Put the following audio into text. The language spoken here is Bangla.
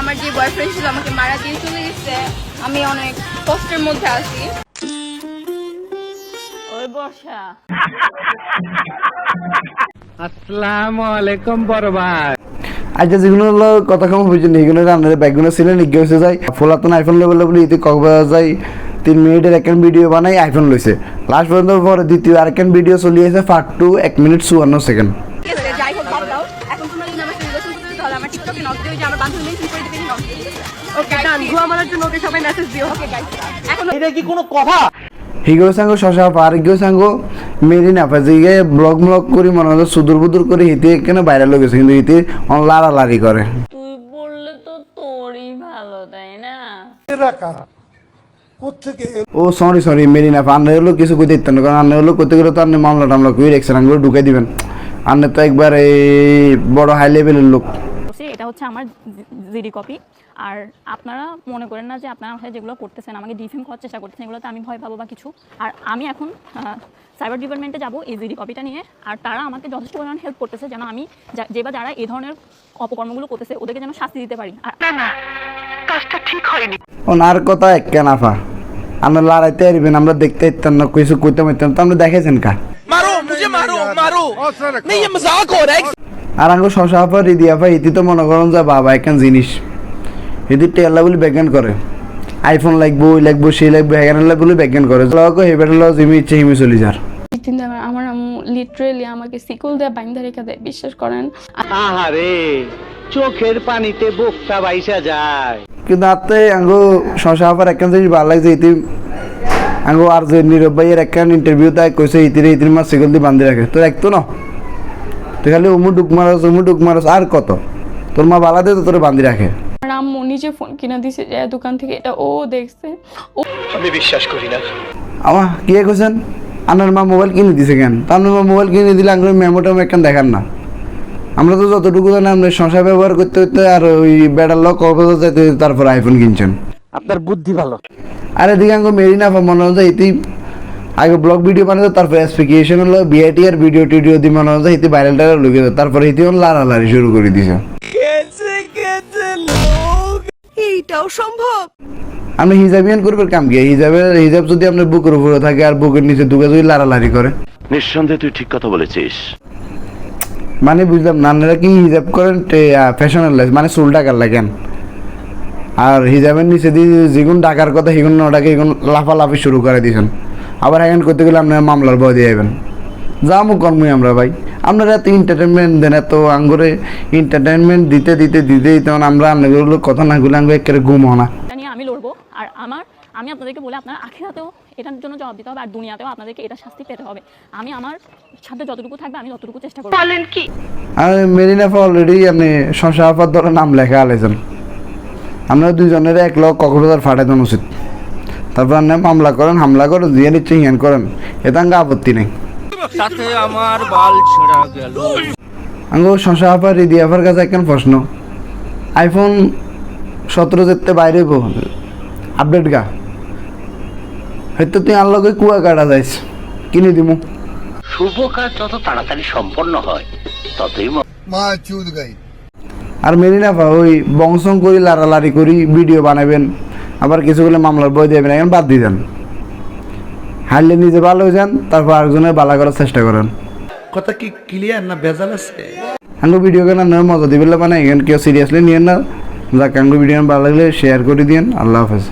আমার যে বয়ফ্রেন্ড ছিল আমাকে মারা দিয়ে চলে গেছে, আমি অনেক কষ্টের মধ্যে আছি। ওই বর্ষা, আসসালামু আলাইকুম বড় ভাই। আচ্ছা যেগুলো হলো কথা কম বুঝছেন এইগুলো রান্নার ব্যাগগুলো ছিলেন এগিয়ে হয়েছে যায় ফোলাতন আইফোন লেভেল বলে ইতি কক্সবাজার যায় 3 মিনিটের একখান ভিডিও বানাই আইফোন লইছে লাস্ট পর্যন্ত পরে দ্বিতীয় আরেকখান ভিডিও চলিয়েছে পার্ট 2 1 মিনিট 54 সেকেন্ড। যাই হোক বাদ দাও, এখন তোমরা যদি আমার রিলেশন করতে তাহলে আমার টিকটকে নক দিও, যে আমার বান্ধবী মেনশন করে দিবেন নক দিও। ওকে ডান, গো আমার জন্য ওকে সবাই মেসেজ দিও। ওকে গাইস, এখন এটা কি কোনো কথা? হিগো সাঙ্গ শশা পারিগো সাঙ্গ মেরিনা ফাজিগে ব্লগ করি মনে হয় সুদূর বুদূর করে হিতে কেন ভাইরাল হয়ে গেছে, কিন্তু হিতে লাড়ালাড়ি করে। তুই বললে তো তোরই ভালো, তাই না? ও সরি মেরিনা আন্নে হলো কিছু কইতে দিতেন না, কারণ আন্নে হলো করতে গেলে তো আপনি মামলা টামলা করে রেখেছেন, আঙ্গুলো ঢুকাই দিবেন। আন্নে তো একবার এই বড় হাই লেভেলের লোক। এটা হচ্ছে আমার জিডি কপি। আর আপনারা মনে করেন না যে আপনারা যেগুলো করতেছেন আমাকে ডিফেম করার চেষ্টা করতেছেন, এগুলোতে আমি ভয় পাবো বা কিছু। আর আমি এখন সাইবার ডিপার্টমেন্টে যাব এই জিডি কপিটা নিয়ে, আর তারা আমাকে যথেষ্ট পরিমাণ হেল্প করতেছে যেন আমি যারা এই ধরনের অপকর্মগুলো করতেছে ওদেরকে যেন শাস্তি দিতে পারি। আর না, কাজটা ঠিক হয়নি। ওনার কথা এক কেনাফা আমরা লড়াইতে পারবেন, আমরা দেখতে ইত্যান না কিছু কইতে পারতাম তো আমরা দেখেছেন কা মারো মুঝে মারো नहीं ये मजाक हो रहा है। আর আঙ্গো শশা আপা রিদি আপা ইতি তো মনে করেন যে বাবা একখান জিনিস এদি টেলা বলে ব্যাগান করে আইফোন লাগবো সেই লাগবে হ্যাগান বলে ব্যাগান করে লগো হেবের লজ ইমি ইচ্ছে হিমি চলি যার। কিন্তু আমার আম্মু লিটারেলি আমাকে সিকুল দিয়ে বাইন্ধা রেখে দেয়, বিশ্বাস করেন। আহারে চোখের পানিতে বোকটা বাইসা যায়। কিন্তু আতে আঙ্গো শশা আপার একখান জিনিস ভালো লাগছে ইতি আঙ্গো আর যে নীরব ভাইয়ের একখান ইন্টারভিউ তাই কইছে ইতির মাস সিকুল দিয়ে বান্ধি রাখে তো একটু না তুই খালি উমু ডুক মারস আর কত তোর মা বালা দে তো তোর বান্ধি রাখে। আর আম্মু নিজে ফোন কিনা দিছে যে দোকান থেকে, এটা ও দেখছে। আমি বিশ্বাস করি না। আমা কি কইছেন আপনার মা মোবাইল কিনে দিছে কেন? তা আপনার মা মোবাইল কিনে দিলে আঙ্গুর মেমোটা একখান দেখান না। আমরা তো যতটুকু জানি আমরা সংসার ব্যবহার করতে আর ওই বেড়ার লোক কক্সবাজার যাইতে তারপর আইফোন কিনছেন। আপনার বুদ্ধি ভালো। আর এদিকে আঙ্গো মেরিনা মনে হয় ইতি আগে ব্লগ ভিডিও বানাতো, তারপর স্পেকিয়েশন হলো বিআইটি আর ভিডিও টিডিও দিয়ে মনে হয় ইতি ভাইরালটা লুকে দেয়, তারপরে ইতি লাড়ালাড়ি শুরু করে দিছে। এইটাও সম্ভব? আপনি হিজাবিয়ান করবেন কাম কি? হিজাব যদি আপনার বুকের উপরে থাকে আর বুকের নিচে দুগে যদি লাড়ালাড়ি করে। নিঃসন্দেহে তুই ঠিক কথা বলেছিস। মানে বুঝলাম না আপনারা কি হিজাব করেন ফ্যাশনের লাইফ মানে চুল ডাকার লাগেন, আর হিজাবের নিচে দিয়ে যেগুন ডাকার কথা সেগুন নটাকে এগুন লাফালাফি শুরু করে দিয়েছেন। আবার এখন করতে গেলে আপনারা মামলার ভয় দিয়ে যাবেন। যামু কর্মই আমরা ভাই, আপনারা এত এন্টারটেনমেন্ট দেন, এত আঙ্গুরে এন্টারটেনমেন্ট দিতে তখন আমরা আপনাগুলো কথা না গুলো আঙ্গু একেবারে ঘুম না। এটা নিয়ে আমি লড়বো। আর আমি আপনাদেরকে বলে আপনার আখিরাতেও এটার জন্য জবাব দিতে হবে, আর দুনিয়াতেও আপনাদেরকে এটা শাস্তি পেতে হবে। আমি আমার সাথে যতটুকু থাকবে আমি ততটুকু চেষ্টা করবো। বলেন কি? আর মেরিনাফা অলরেডি আপনি শশা আপার ধরে নাম লেখা আলেছেন, আপনারা দুইজনের এক লোক কক্সবাজার ফাটাই দেন উচিত। তারপর আপনি মামলা করেন, হামলা করেন, জিয়ে নিচ্ছে হিয়ান করেন, এতে আঙ্গা আপত্তি নেই। সাথে আমার বাল ছেঁড়া গেল। আঙ্গো শশা আপা রিদি আপার কাছে একখান প্রশ্ন, আইফোন 17 যেতে বাইরে আপডেট গা হয়তো তুই আর লগে কুয়া কাটা যাইস কিনে দিমু। শুভ কাজ যত তাড়াতাড়ি সম্পন্ন হয় ততই আর মেরিনাফা ওই বংশং করি লাড়ালাড়ি করি ভিডিও বানাবেন, আবার কিছু বলে মামলার বই দেবেন, এখন বাদ দিয়ে দেন। হারলে নিজে ভালো হয়ে যান, তারপর আরেকজনের বালা করার চেষ্টা করেন। কথা কি ক্লিয়ার না ভেজাল আছে? আঙ্গু ভিডিও কেন মজা দিবেন মানে এখানে কেউ সিরিয়াসলি নিয়েন না। যাক আঙ্গু ভিডিও ভালো লাগলে শেয়ার করে দিন। আল্লাহ হাফেজ।